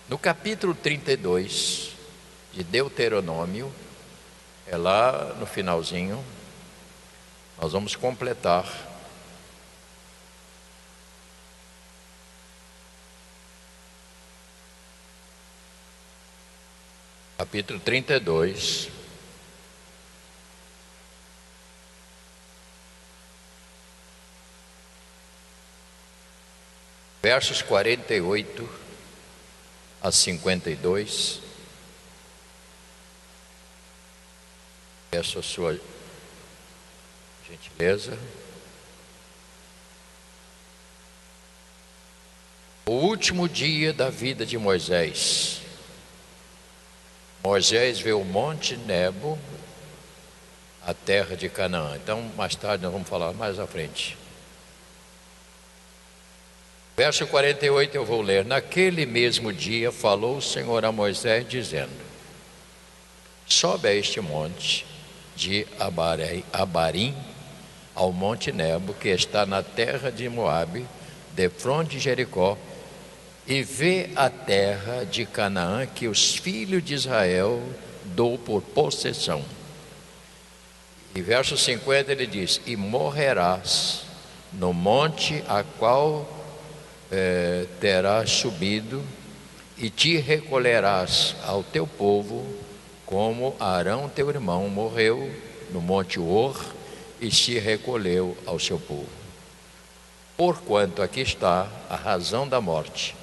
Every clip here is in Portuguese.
No capítulo 32 de Deuteronômio, é lá no finalzinho, nós vamos completar capítulo 32, versos 48 a 52. Peço a sua gentileza. O último dia da vida de Moisés. Moisés vê o Monte Nebo, a terra de Canaã. Então, mais tarde nós vamos falar mais à frente. Verso 48 eu vou ler. Naquele mesmo dia falou o Senhor a Moisés dizendo: sobe a este monte de Abarim, ao Monte Nebo, que está na terra de Moabe, defronte de Jericó, e vê a terra de Canaã, que os filhos de Israel dou por possessão. E verso 50 ele diz: e morrerás no monte a qual terás subido, e te recolherás ao teu povo, como Arão teu irmão morreu no monte Hor e se recolheu ao seu povo. Porquanto aqui está a razão da morte,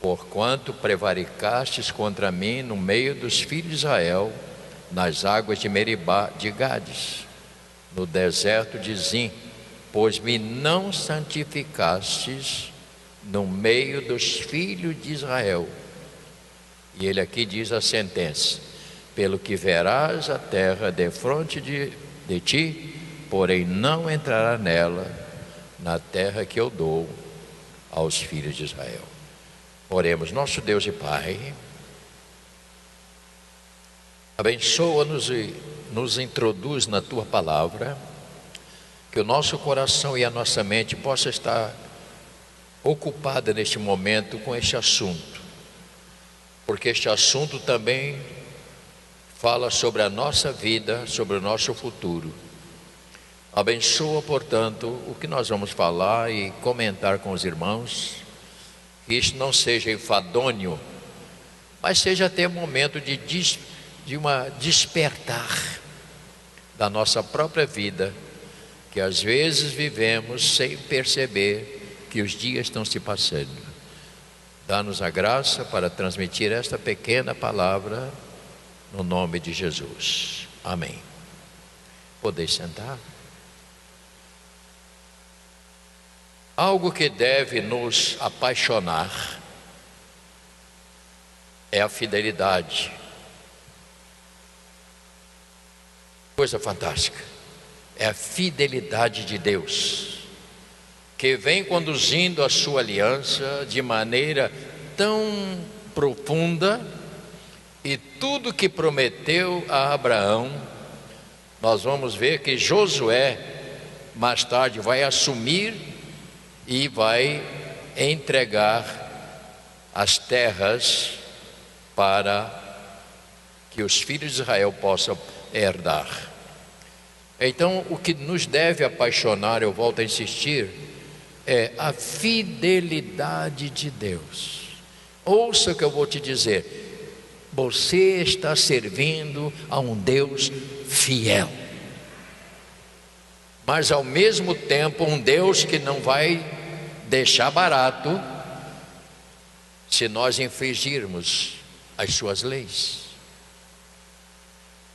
porquanto prevaricastes contra mim no meio dos filhos de Israel, nas águas de Meribá de Gades, no deserto de Zim, pois me não santificastes no meio dos filhos de Israel. E ele aqui diz a sentença: pelo que verás a terra defronte de ti, porém não entrará nela, na terra que eu dou aos filhos de Israel. Oremos. Nosso Deus e Pai, abençoa-nos e nos introduz na Tua Palavra, que o nosso coração e a nossa mente possa estar ocupada neste momento com este assunto, porque este assunto também fala sobre a nossa vida, sobre o nosso futuro. Abençoa, portanto, o que nós vamos falar e comentar com os irmãos, que isto não seja enfadonho, mas seja até um momento de uma despertar da nossa própria vida, que às vezes vivemos sem perceber que os dias estão se passando. Dá-nos a graça para transmitir esta pequena palavra, no nome de Jesus. Amém. Podeis sentar. Algo que deve nos apaixonar é a fidelidade. Coisa fantástica. É a fidelidade de Deus, que vem conduzindo a sua aliança de maneira tão profunda, e tudo que prometeu a Abraão, nós vamos ver que Josué mais tarde vai assumir e vai entregar as terras para que os filhos de Israel possam herdar. Então, o que nos deve apaixonar, eu volto a insistir, é a fidelidade de Deus. Ouça o que eu vou te dizer: você está servindo a um Deus fiel, mas ao mesmo tempo um Deus que não vai deixar barato se nós infringirmos as suas leis.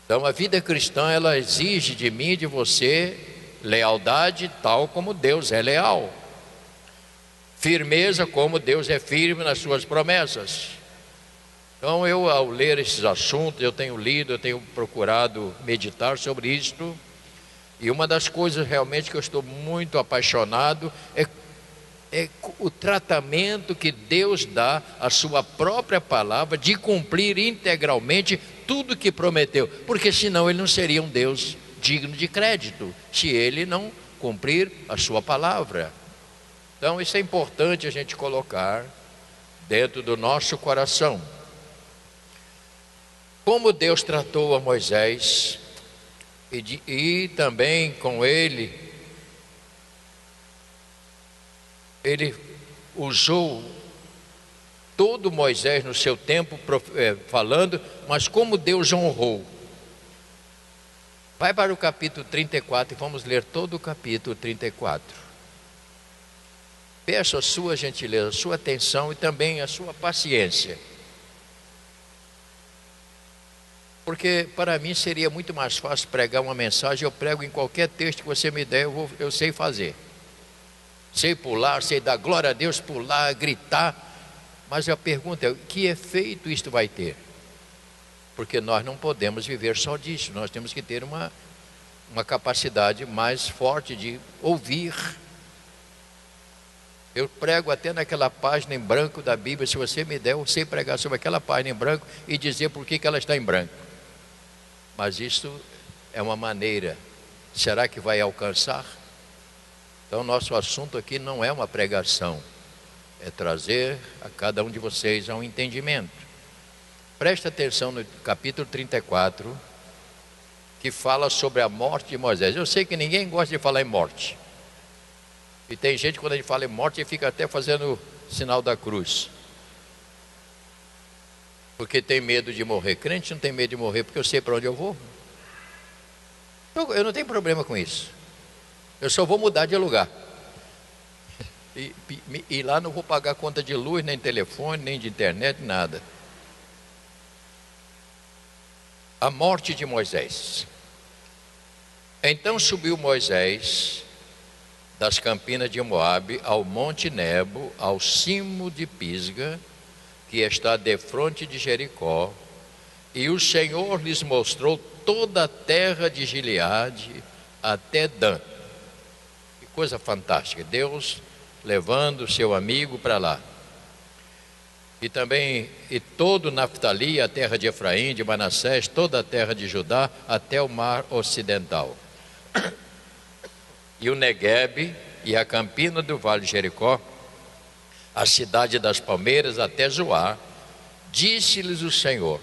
Então a vida cristã, ela exige de mim e de você lealdade tal como Deus é leal, firmeza como Deus é firme nas suas promessas. Então eu, ao ler esses assuntos, eu tenho lido, eu tenho procurado meditar sobre isto, e uma das coisas realmente que eu estou muito apaixonado é o tratamento que Deus dá à sua própria palavra, de cumprir integralmente tudo que prometeu, porque senão ele não seria um Deus digno de crédito, se ele não cumprir a sua palavra. Então isso é importante a gente colocar dentro do nosso coração. Como Deus tratou a Moisés e também com ele usou todo Moisés no seu tempo falando, mas como Deus honrou. Vai para o capítulo 34 e vamos ler todo o capítulo 34. Peço a sua gentileza, a sua atenção e também a sua paciência. Porque para mim seria muito mais fácil pregar uma mensagem, eu prego em qualquer texto que você me der, eu sei fazer. Sei pular, sei dar glória a Deus, pular, gritar. Mas a pergunta é, que efeito isto vai ter? Porque nós não podemos viver só disso, nós temos que ter uma capacidade mais forte de ouvir. Eu prego até naquela página em branco da Bíblia, se você me der, eu sei pregar sobre aquela página em branco e dizer por que ela está em branco. Mas isso é uma maneira, será que vai alcançar? Então nosso assunto aqui não é uma pregação, é trazer a cada um de vocês a um entendimento. Presta atenção no capítulo 34, que fala sobre a morte de Moisés. Eu sei que ninguém gosta de falar em morte. E tem gente, quando a gente fala em morte, ele fica até fazendo o sinal da cruz. Porque tem medo de morrer. Crente não tem medo de morrer, porque eu sei para onde eu vou. Eu não tenho problema com isso. Eu só vou mudar de lugar. E lá não vou pagar conta de luz, nem telefone, nem de internet, nada. A morte de Moisés. Então subiu Moisés das campinas de Moabe ao monte Nebo, ao cimo de Pisga, que está defronte de Jericó, e o Senhor lhes mostrou toda a terra de Gileade até Dan. Que coisa fantástica, Deus levando seu amigo para lá. E também todo Naftali, a terra de Efraim, de Manassés, toda a terra de Judá, até o mar ocidental. E o Neguebe e a campina do vale de Jericó, a cidade das palmeiras até Zoar. Disse-lhes o Senhor: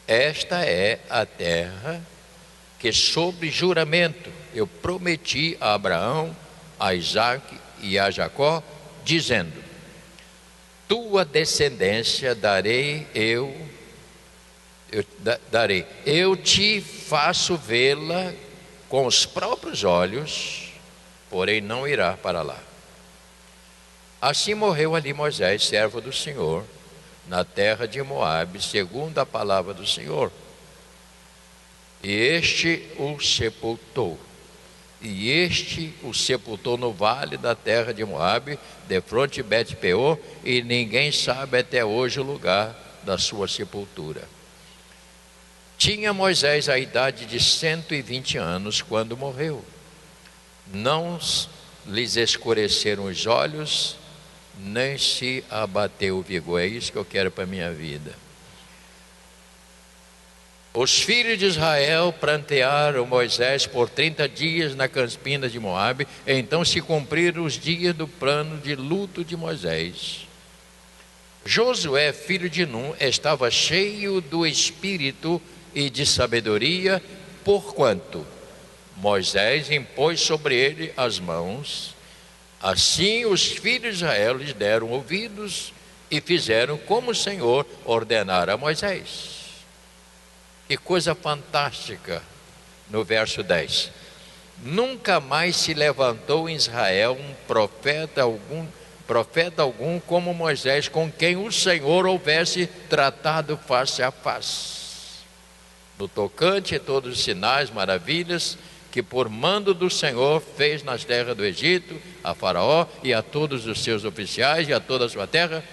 esta é a terra que sob juramento eu prometi a Abraão, a Isaque e a Jacó, dizendo: tua descendência darei eu te faço vê-la com os próprios olhos, porém não irá para lá. Assim morreu ali Moisés, servo do Senhor, na terra de Moabe, segundo a palavra do Senhor. E este o sepultou. E este o sepultou no vale da terra de Moabe, defronte de Bet-peor, e ninguém sabe até hoje o lugar da sua sepultura. Tinha Moisés a idade de 120 anos quando morreu. Não lhes escureceram os olhos, nem se abateu o vigor. É isso que eu quero para a minha vida. Os filhos de Israel prantearam Moisés por 30 dias na campina de Moabe. Então se cumpriram os dias do plano de luto de Moisés. Josué, filho de Num, estava cheio do espírito e de sabedoria, porquanto Moisés impôs sobre ele as mãos. Assim os filhos de Israel lhes deram ouvidos e fizeram como o Senhor ordenara a Moisés. Que coisa fantástica no verso 10. Nunca mais se levantou em Israel um profeta algum como Moisés, com quem o Senhor houvesse tratado face a face. No tocante a todos os sinais, maravilhas, que por mando do Senhor fez nas terras do Egito, a Faraó e a todos os seus oficiais e a toda a sua terra,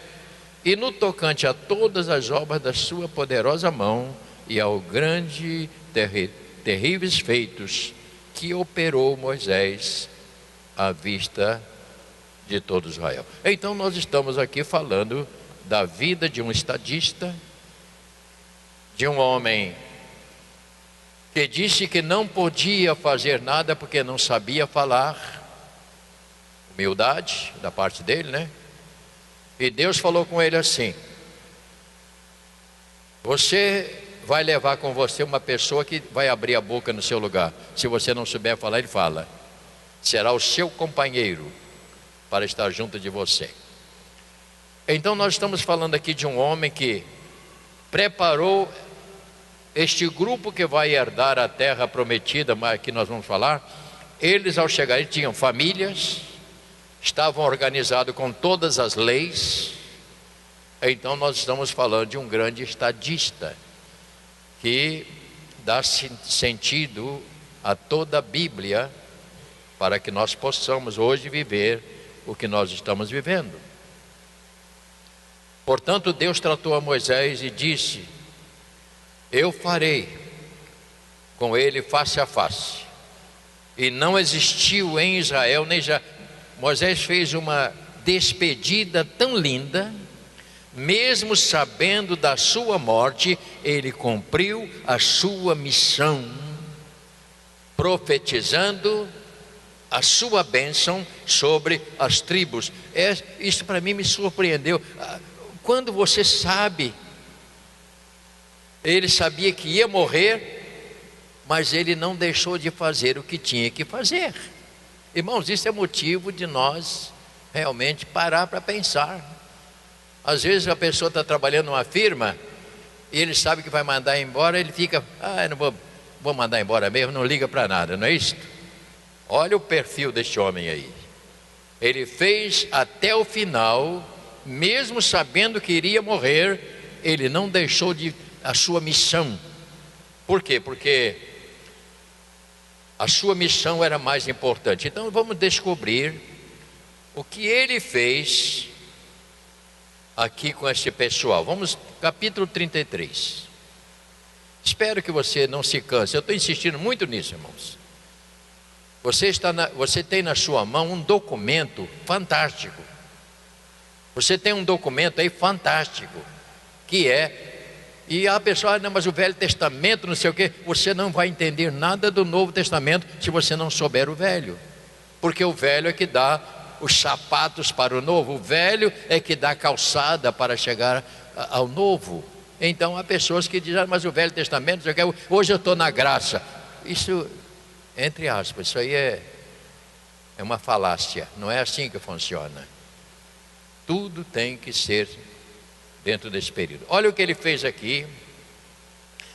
e no tocante a todas as obras da sua poderosa mão e ao grande terríveis feitos que operou Moisés à vista de todo Israel. Então nós estamos aqui falando da vida de um estadista, de um homem que disse que não podia fazer nada porque não sabia falar. Humildade da parte dele, né? E Deus falou com ele assim: você vai levar com você uma pessoa que vai abrir a boca no seu lugar. Se você não souber falar, ele fala. Será o seu companheiro para estar junto de você. Então nós estamos falando aqui de um homem que preparou este grupo que vai herdar a terra prometida, mas que nós vamos falar. Eles, ao chegarem, tinham famílias, estavam organizados com todas as leis. Então nós estamos falando de um grande estadista que dá sentido a toda a Bíblia, para que nós possamos hoje viver o que nós estamos vivendo. Portanto, Deus tratou a Moisés e disse: eu farei com ele face a face. E não existiu em Israel, nem já. Moisés fez uma despedida tão linda, mesmo sabendo da sua morte, ele cumpriu a sua missão, profetizando a sua bênção sobre as tribos. Isso para mim me surpreendeu. Quando você sabe, ele sabia que ia morrer, mas ele não deixou de fazer o que tinha que fazer. Irmãos, isso é motivo de nós realmente parar para pensar. Às vezes a pessoa está trabalhando numa firma e ele sabe que vai mandar embora, ele fica: eu não vou mandar embora mesmo, não liga para nada, não é isso? Olha o perfil deste homem aí. Ele fez até o final, mesmo sabendo que iria morrer, ele não deixou a sua missão. Por quê? Porque a sua missão era mais importante. Então vamos descobrir o que ele fez aqui com esse pessoal. Vamos, capítulo 33. Espero que você não se canse. Eu estou insistindo muito nisso, irmãos. Você tem na sua mão um documento fantástico. Você tem um documento aí fantástico, que e a pessoa: não, mas o Velho Testamento, não sei o quê. Você não vai entender nada do Novo Testamento se você não souber o Velho, porque o Velho é que dá os sapatos para o Novo, o Velho é que dá a calçada para chegar ao Novo. Então há pessoas que dizem: mas o Velho Testamento, não sei o quê, hoje eu estou na graça. Isso, entre aspas, isso aí é uma falácia, não é assim que funciona. Tudo tem que ser dentro desse período. Olha o que ele fez aqui.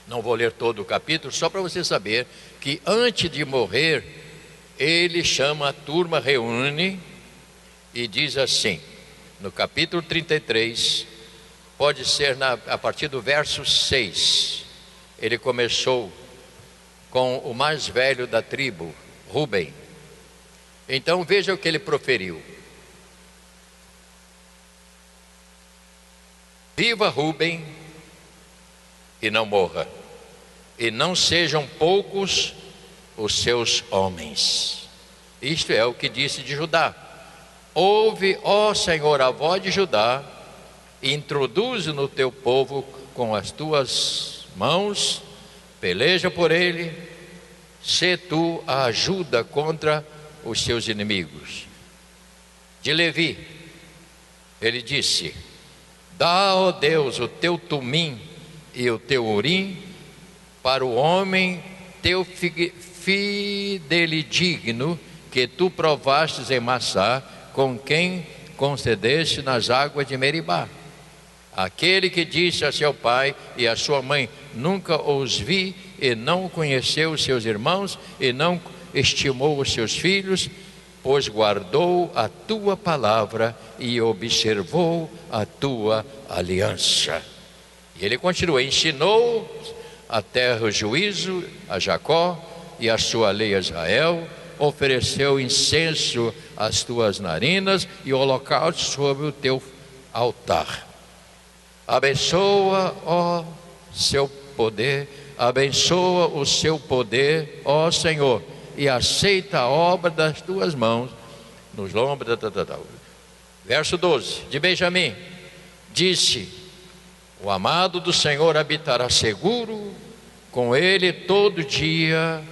Não vou ler todo o capítulo, só para você saber que antes de morrer, ele chama a turma, reúne e diz assim, no capítulo 33, pode ser a partir do verso 6. Ele começou com o mais velho da tribo, Rúben. Então veja o que ele proferiu: viva Rúben e não morra, e não sejam poucos os seus homens. Isto é o que disse de Judá: ouve, ó Senhor, a voz de Judá, e introduze no teu povo com as tuas mãos, peleja por ele, sê tu a ajuda contra os seus inimigos. De Levi, ele disse: dá, ó Deus, o teu tumim e o teu urim para o homem teu fidedigno, que tu provastes em Massá, com quem concedeste nas águas de Meribá. Aquele que disse a seu pai e a sua mãe: nunca os vi, e não conheceu os seus irmãos, e não estimou os seus filhos, pois guardou a tua palavra e observou a tua aliança. E ele continua: ensinou a terra o juízo a Jacó e a sua lei a Israel, ofereceu incenso às tuas narinas e holocausto sobre o teu altar. Abençoa, ó seu poder, abençoa o seu poder, ó Senhor, e aceita a obra das tuas mãos nos lombos. Verso 12, de Benjamim, disse: o amado do Senhor habitará seguro, com ele todo dia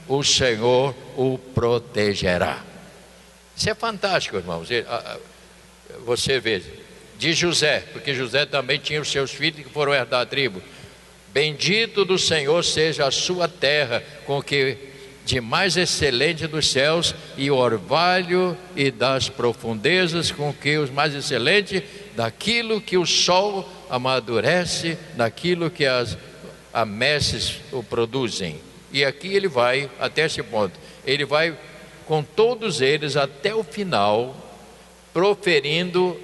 o Senhor o protegerá. Isso é fantástico, irmãos. Você vê, de José, porque José também tinha os seus filhos que foram herdar a tribo. Bendito do Senhor seja a sua terra, com o que de mais excelente dos céus, e o orvalho e das profundezas, com que os mais excelente daquilo que o sol amadurece, daquilo que as messes o produzem. E aqui ele vai até esse ponto, ele vai com todos eles até o final, proferindo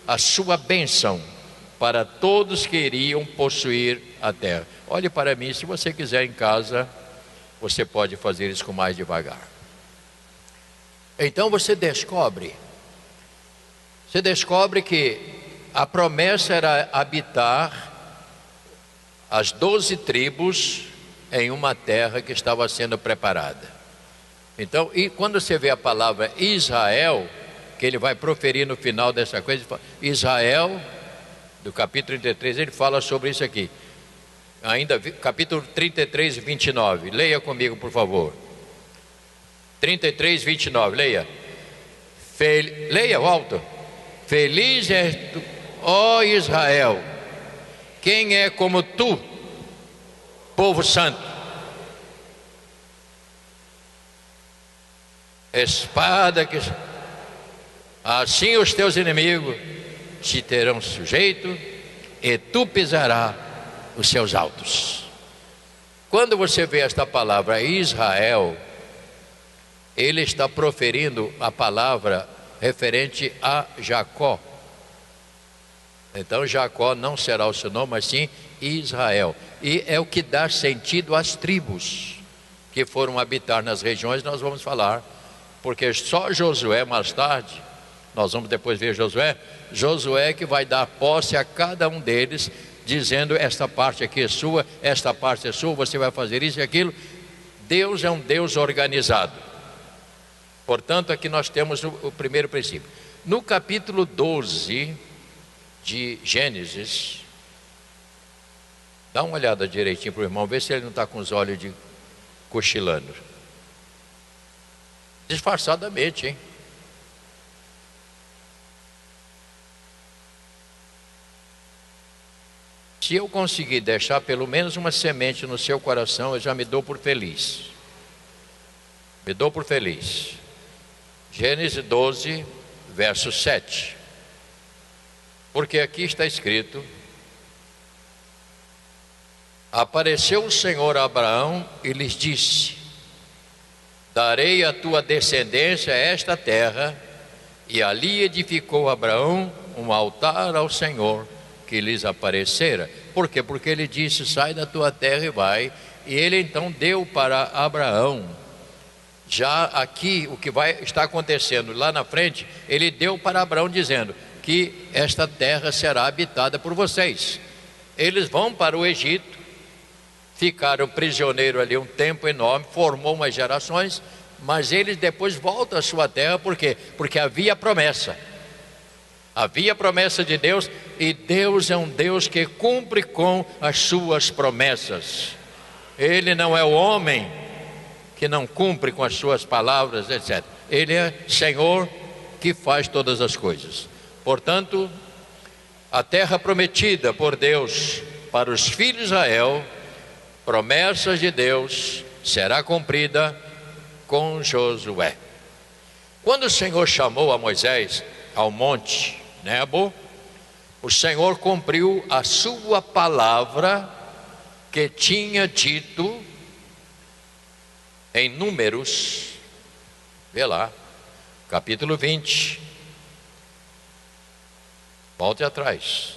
a sua bênção para todos que iriam possuir a terra. Olhe para mim, se você quiser em casa, você pode fazer isso com mais devagar. Então você descobre que a promessa era habitar as 12 tribos em uma terra que estava sendo preparada. Então, e quando você vê a palavra Israel, que ele vai proferir no final dessa coisa, Israel, do capítulo 33, ele fala sobre isso aqui. Ainda, capítulo 33, 29. Leia comigo, por favor. 33, 29, leia. Leia, alto. Feliz és tu, ó Israel, quem é como tu, povo santo. Espada que... Assim os teus inimigos te terão sujeito, e tu pisarás os seus altos. Quando você vê esta palavra Israel, ele está proferindo a palavra referente a Jacó. Então Jacó não será o seu nome, mas sim Israel. E é o que dá sentido às tribos que foram habitar nas regiões. Nós vamos falar, porque só Josué mais tarde, nós vamos depois ver Josué que vai dar posse a cada um deles, dizendo: esta parte aqui é sua, esta parte é sua, você vai fazer isso e aquilo. Deus é um Deus organizado. Portanto, aqui nós temos o primeiro princípio. No capítulo 12 de Gênesis, dá uma olhada direitinho para o irmão, vê se ele não está com os olhos de cochilando. Disfarçadamente, hein? Se eu conseguir deixar pelo menos uma semente no seu coração, eu já me dou por feliz. Me dou por feliz. Gênesis 12, verso 7. Porque aqui está escrito: apareceu o Senhor a Abraão e lhes disse: darei à tua descendência esta terra. E ali edificou Abraão um altar ao Senhor que lhes aparecera. Por quê? Porque ele disse: sai da tua terra e vai. E ele então deu para Abraão, já aqui o que vai estar acontecendo lá na frente, ele deu para Abraão dizendo que esta terra será habitada por vocês. Eles vão para o Egito, ficaram prisioneiros ali um tempo enorme, formou umas gerações, mas eles depois voltam à sua terra. Por quê? Porque havia promessa. Havia promessa de Deus, e Deus é um Deus que cumpre com as suas promessas. Ele não é o homem que não cumpre com as suas palavras, etc. Ele é Senhor que faz todas as coisas. Portanto, a terra prometida por Deus para os filhos de Israel, promessas de Deus, será cumprida com Josué. Quando o Senhor chamou a Moisés ao monte Nebo, o Senhor cumpriu a sua palavra que tinha dito em Números, vê lá, capítulo 20. Volte atrás.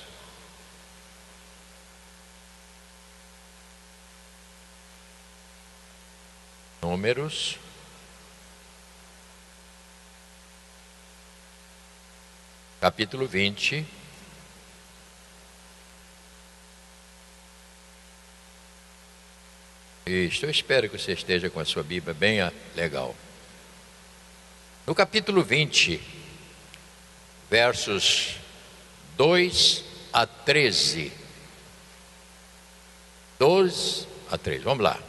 Números, capítulo 20. Isso, eu espero que você esteja com a sua Bíblia bem legal. No capítulo 20, versos 2 a 13. 2 a 13, vamos lá.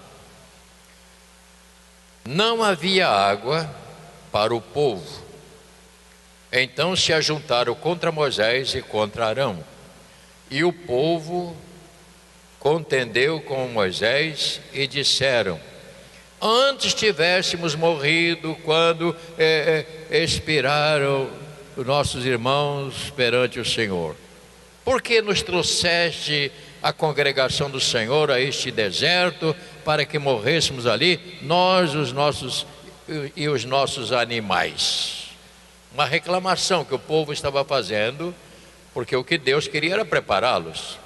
Não havia água para o povo, Então se ajuntaram contra Moisés e contra Arão, e o povo contendeu com Moisés e disseram: antes tivéssemos morrido quando expiraram os nossos irmãos perante o Senhor. Por que nos trouxeste a congregação do Senhor a este deserto para que morrêssemos ali, nós os nossos animais? Uma reclamação que o povo estava fazendo, porque o que Deus queria era prepará-los.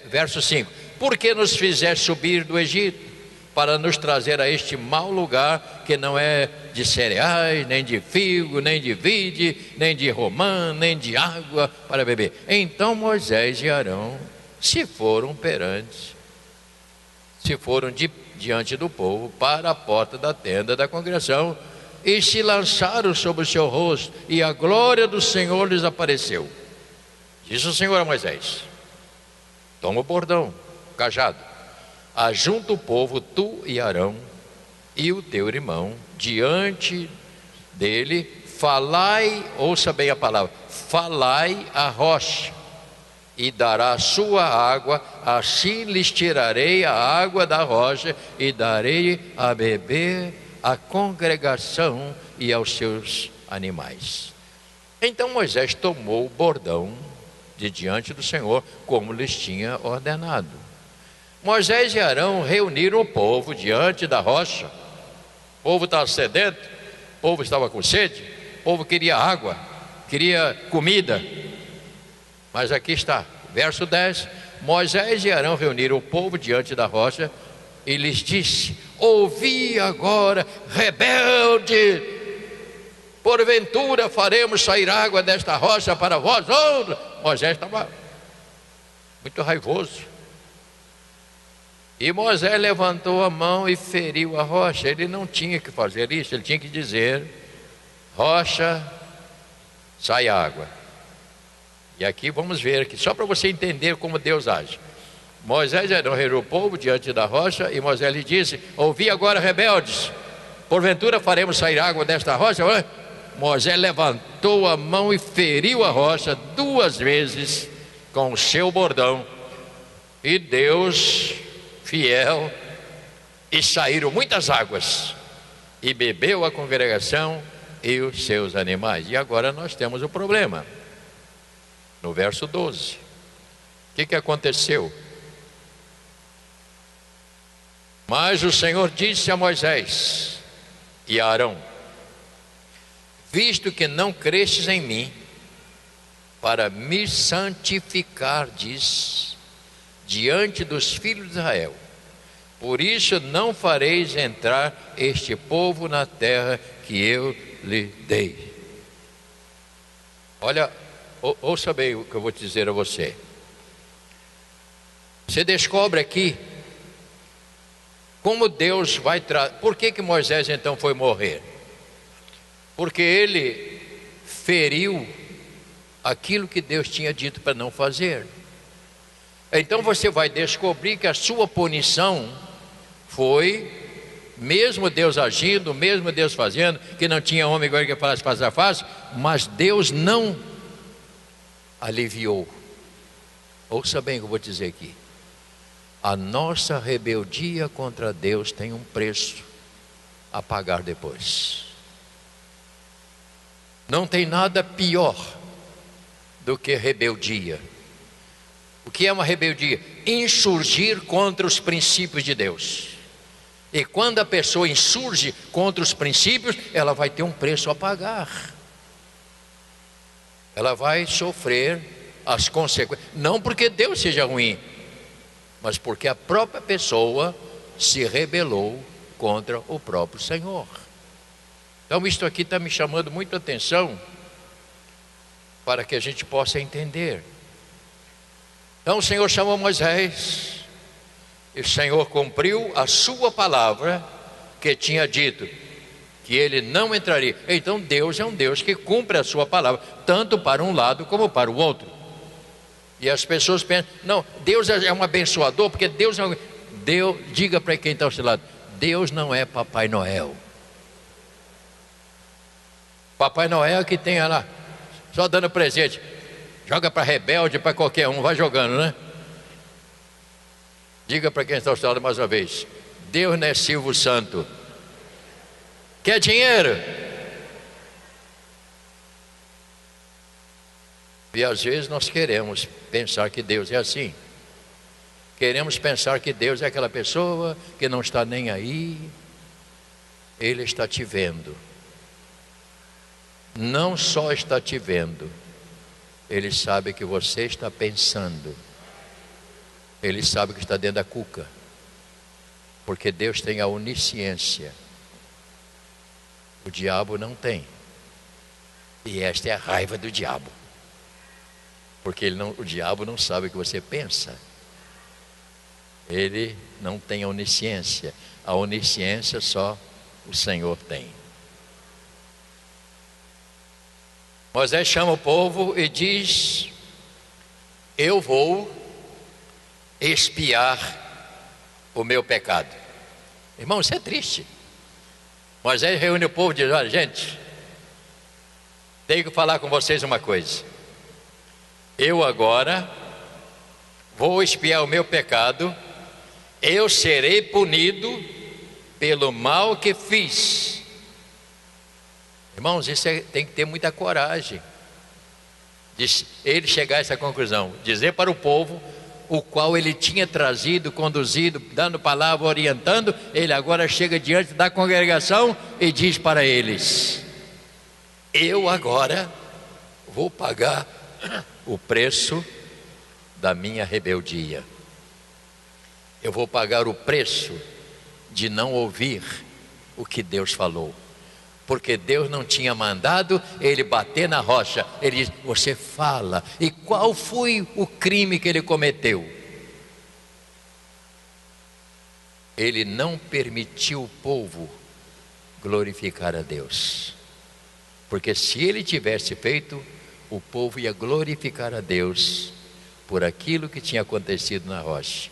Verso 5: por que nos fizeste subir do Egito para nos trazer a este mau lugar, que não é de cereais, nem de figo, nem de vide, nem de romã, nem de água para beber? Então Moisés e Arão se foram diante do povo para a porta da tenda da congregação, e se lançaram sobre o seu rosto, e a glória do Senhor lhes apareceu. Disse o Senhor a Moisés: toma o bordão, o cajado, ajunta o povo, tu e Arão e o teu irmão, diante dele, falai, ouça bem a palavra, falai a rocha, e dará a sua água, assim lhes tirarei a água da rocha, e darei a beber à congregação e aos seus animais. Então Moisés tomou o bordão de diante do Senhor, como lhes tinha ordenado. Moisés e Arão reuniram o povo diante da rocha. O povo estava sedento, o povo estava com sede, o povo queria água, queria comida. Mas aqui está, verso 10: Moisés e Arão reuniram o povo diante da rocha e lhes disse: ouvi agora, rebelde, porventura faremos sair água desta rocha para vós? Moisés estava muito raivoso. E Moisés levantou a mão e feriu a rocha. Ele não tinha que fazer isso, ele tinha que dizer: rocha, sai água. E aqui vamos ver, aqui, só para você entender como Deus age. Moisés reuniu o povo diante da rocha, e Moisés lhe disse: ouvi agora, rebeldes, porventura faremos sair água desta rocha? Moisés levantou a mão e feriu a rocha 2 vezes com o seu bordão, e Deus fiel, e saíram muitas águas, e bebeu a congregação e os seus animais. E agora nós temos o problema. No verso 12, o que aconteceu? Mas o Senhor disse a Moisés e a Arão: visto que não crestes em mim, para me santificardes diante dos filhos de Israel, por isso não fareis entrar este povo na terra que eu lhe dei. Olha, ouça bem o que eu vou dizer a você. Você descobre aqui como Deus vai tratar. Por que Moisés então foi morrer? Porque ele feriu aquilo que Deus tinha dito para não fazer. Então você vai descobrir que a sua punição foi, mesmo Deus agindo, mesmo Deus fazendo, que não tinha homem igual que falasse face a face, mas Deus não aliviou. Ouça bem o que eu vou dizer aqui. A nossa rebeldia contra Deus tem um preço a pagar depois. Não tem nada pior do que rebeldia. O que é uma rebeldia? Insurgir contra os princípios de Deus. E quando a pessoa insurge contra os princípios, ela vai ter um preço a pagar. Ela vai sofrer as consequências. Não porque Deus seja ruim, mas porque a própria pessoa se rebelou contra o próprio Senhor. Então isto aqui está me chamando muito a atenção, para que a gente possa entender. Então o Senhor chamou Moisés, e o Senhor cumpriu a sua palavra, que tinha dito que ele não entraria. Então Deus é um Deus que cumpre a sua palavra, tanto para um lado como para o outro. E as pessoas pensam: não, Deus é um abençoador, porque Deus é um... Deus, diga para quem está ao seu lado: Deus não é Papai Noel. Papai Noel que tem lá, só dando presente. Joga para rebelde, para qualquer um, vai jogando, né? Diga para quem está ao seu lado mais uma vez: Deus não é Silvio Santo. Quer dinheiro? E às vezes nós queremos pensar que Deus é assim. Queremos pensar que Deus é aquela pessoa que não está nem aí. Ele está te vendo. Não só está te vendo, Ele sabe que você está pensando. Ele sabe que está dentro da cuca. Porque Deus tem a onisciência. O diabo não tem. E esta é a raiva do diabo. Porque o diabo não sabe o que você pensa. Ele não tem a onisciência. A onisciência só o Senhor tem. Moisés chama o povo e diz: eu vou expiar o meu pecado. Irmão, isso é triste. Moisés reúne o povo e diz: olha, gente, tenho que falar com vocês uma coisa. Eu agora vou expiar o meu pecado. Eu serei punido pelo mal que fiz. Irmãos, isso tem que ter muita coragem de ele chegar a essa conclusão, dizer para o povo o qual ele tinha trazido, conduzido, dando palavra, orientando. Ele agora chega diante da congregação e diz para eles: eu agora vou pagar o preço da minha rebeldia. Eu vou pagar o preço de não ouvir o que Deus falou. Porque Deus não tinha mandado ele bater na rocha. Ele diz: você fala. E qual foi o crime que ele cometeu? Ele não permitiu o povo glorificar a Deus. Porque se ele tivesse feito, o povo ia glorificar a Deus por aquilo que tinha acontecido na rocha.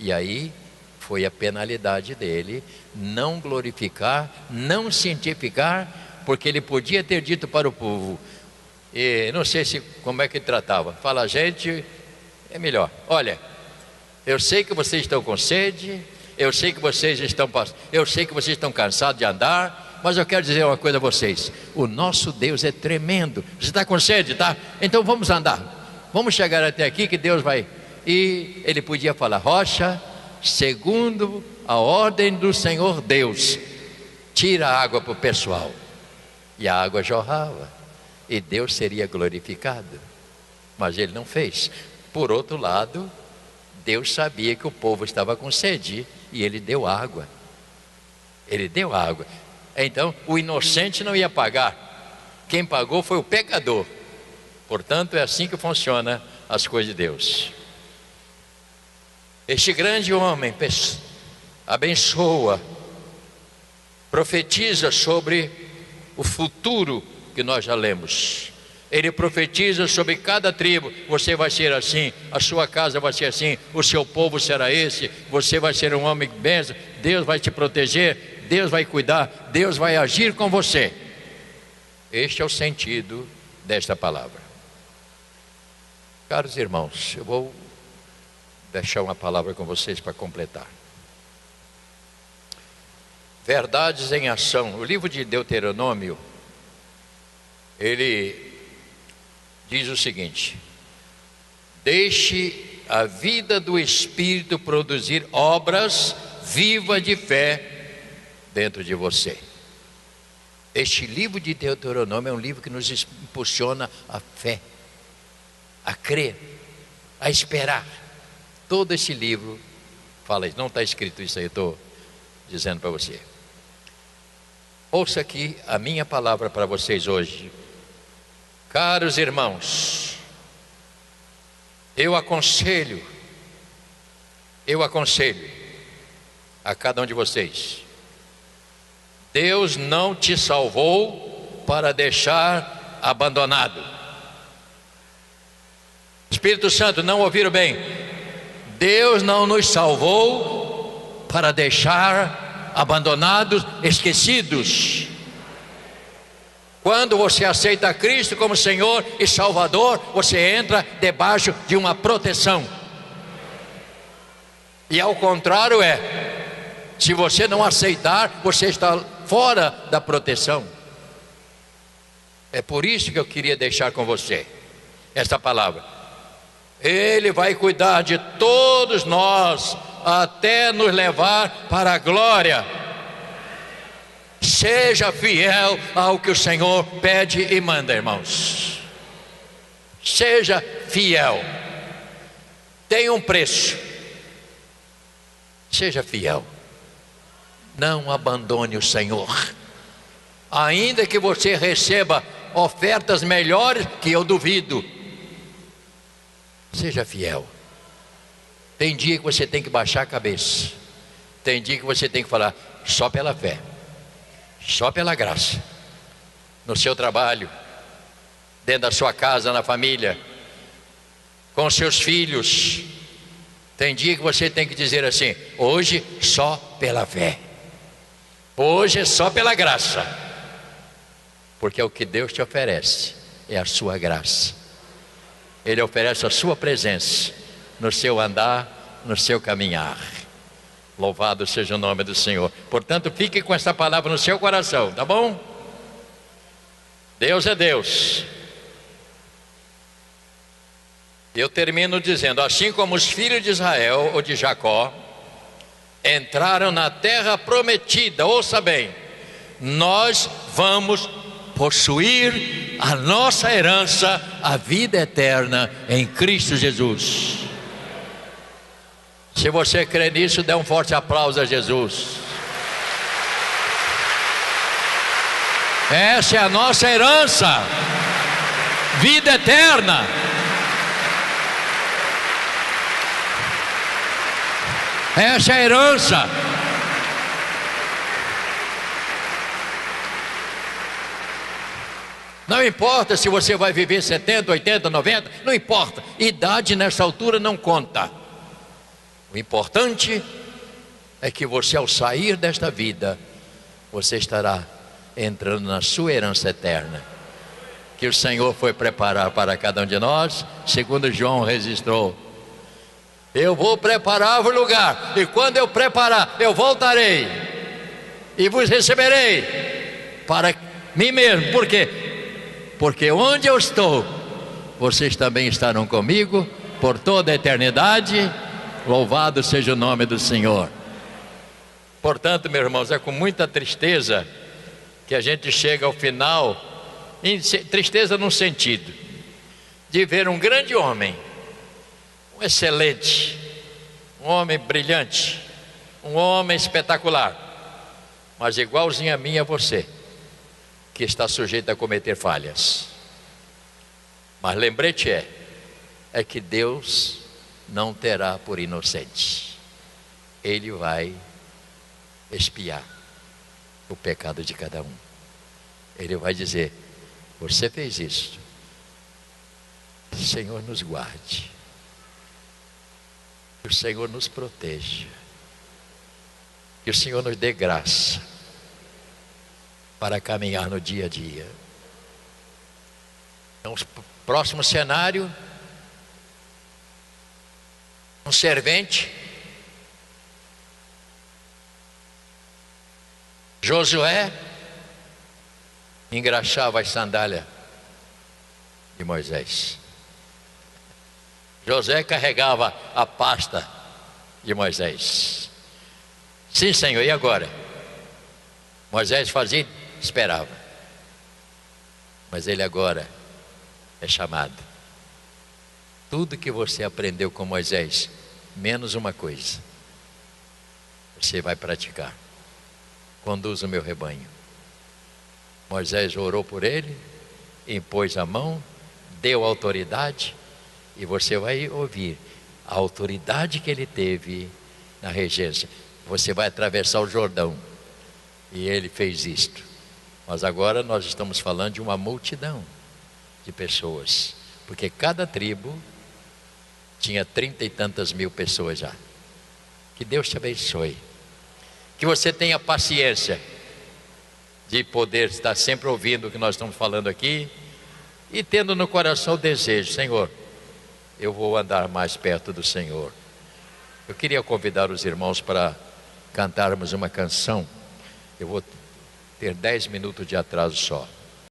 E aí foi a penalidade dele, não glorificar, não santificar, porque ele podia ter dito para o povo, e não sei como é que ele tratava, fala: gente, é melhor, olha, eu sei que vocês estão com sede, eu sei que vocês estão cansados de andar, mas eu quero dizer uma coisa a vocês: o nosso Deus é tremendo. Você está com sede, tá? Então vamos andar, vamos chegar até aqui que Deus vai. E ele podia falar: rocha, segundo a ordem do Senhor Deus, tira a água para o pessoal. E a água jorrava, e Deus seria glorificado. Mas ele não fez. Por outro lado, Deus sabia que o povo estava com sede, e ele deu água. Ele deu água. Então o inocente não ia pagar. Quem pagou foi o pecador. Portanto, é assim que funciona as coisas de Deus. Este grande homem abençoa, profetiza sobre o futuro que nós já lemos. Ele profetiza sobre cada tribo: você vai ser assim, a sua casa vai ser assim, o seu povo será esse, você vai ser um homem bênção, Deus vai te proteger, Deus vai cuidar, Deus vai agir com você. Este é o sentido desta palavra. Caros irmãos, eu vou deixar uma palavra com vocês para completar. Verdades em ação. O livro de Deuteronômio, ele diz o seguinte: deixe a vida do Espírito produzir obras vivas de fé dentro de você. Este livro de Deuteronômio é um livro que nos impulsiona a fé, a crer, a esperar. Todo esse livro fala isso. Não está escrito isso aí, eu estou dizendo para você. Ouça aqui a minha palavra para vocês hoje. Caros irmãos, eu aconselho a cada um de vocês: Deus não te salvou para deixar abandonado. Espírito Santo, não ouviram bem? Deus não nos salvou para deixar abandonados, esquecidos. Quando você aceita Cristo como Senhor e Salvador, você entra debaixo de uma proteção. E ao contrário se você não aceitar, você está fora da proteção. É por isso que eu queria deixar com você esta palavra. Ele vai cuidar de todos nós até nos levar para a glória. Seja fiel ao que o Senhor pede e manda, irmãos. Seja fiel. Tem um preço. Seja fiel. Não abandone o Senhor. Ainda que você receba ofertas melhores, que eu duvido, seja fiel. Tem dia que você tem que baixar a cabeça. Tem dia que você tem que falar só pela fé, só pela graça. No seu trabalho, dentro da sua casa, na família, com seus filhos. Tem dia que você tem que dizer assim: hoje só pela fé, hoje é só pela graça. Porque o que Deus te oferece é a sua graça. Ele oferece a sua presença no seu andar, no seu caminhar. Louvado seja o nome do Senhor. Portanto, fique com essa palavra no seu coração, tá bom? Deus é Deus. Eu termino dizendo: assim como os filhos de Israel ou de Jacó entraram na terra prometida, ouça bem, nós vamos possuir a nossa herança, a vida eterna em Cristo Jesus. Se você crê nisso, dê um forte aplauso a Jesus. Essa é a nossa herança, vida eterna. Essa é a herança. Não importa se você vai viver 70, 80, 90, não importa. Idade nessa altura não conta. O importante é que você, ao sair desta vida, você estará entrando na sua herança eterna, que o Senhor foi preparar para cada um de nós, segundo João registrou. Eu vou preparar o lugar, e quando eu preparar, eu voltarei e vos receberei para mim mesmo. Por quê? Porque onde eu estou, vocês também estarão comigo por toda a eternidade. Louvado seja o nome do Senhor. Portanto, meus irmãos, é com muita tristeza que a gente chega ao final, tristeza num sentido de ver um grande homem, um excelente, um homem brilhante, um homem espetacular, mas igualzinho a mim e a você, que está sujeito a cometer falhas. Mas lembrete é que Deus não terá por inocente. Ele vai expiar o pecado de cada um. Ele vai dizer: você fez isso, o Senhor nos guarde, que o Senhor nos proteja, que o Senhor nos dê graça para caminhar no dia a dia. Então, o próximo cenário, um servente, Josué, engraxava as sandálias de Moisés. Josué carregava a pasta de Moisés. Sim, Senhor, e agora? Moisés fazia, esperava. Mas ele agora é chamado. Tudo que você aprendeu com Moisés, menos uma coisa, você vai praticar. Conduza o meu rebanho. Moisés orou por ele, impôs a mão, deu autoridade, e você vai ouvir a autoridade que ele teve na regência. Você vai atravessar o Jordão, e ele fez isto. Mas agora nós estamos falando de uma multidão de pessoas, porque cada tribo tinha 30 e tantas mil pessoas já. Que Deus te abençoe, que você tenha paciência de poder estar sempre ouvindo o que nós estamos falando aqui e tendo no coração o desejo: Senhor, eu vou andar mais perto do Senhor. Eu queria convidar os irmãos para cantarmos uma canção. Eu vou ter 10 minutos de atraso só.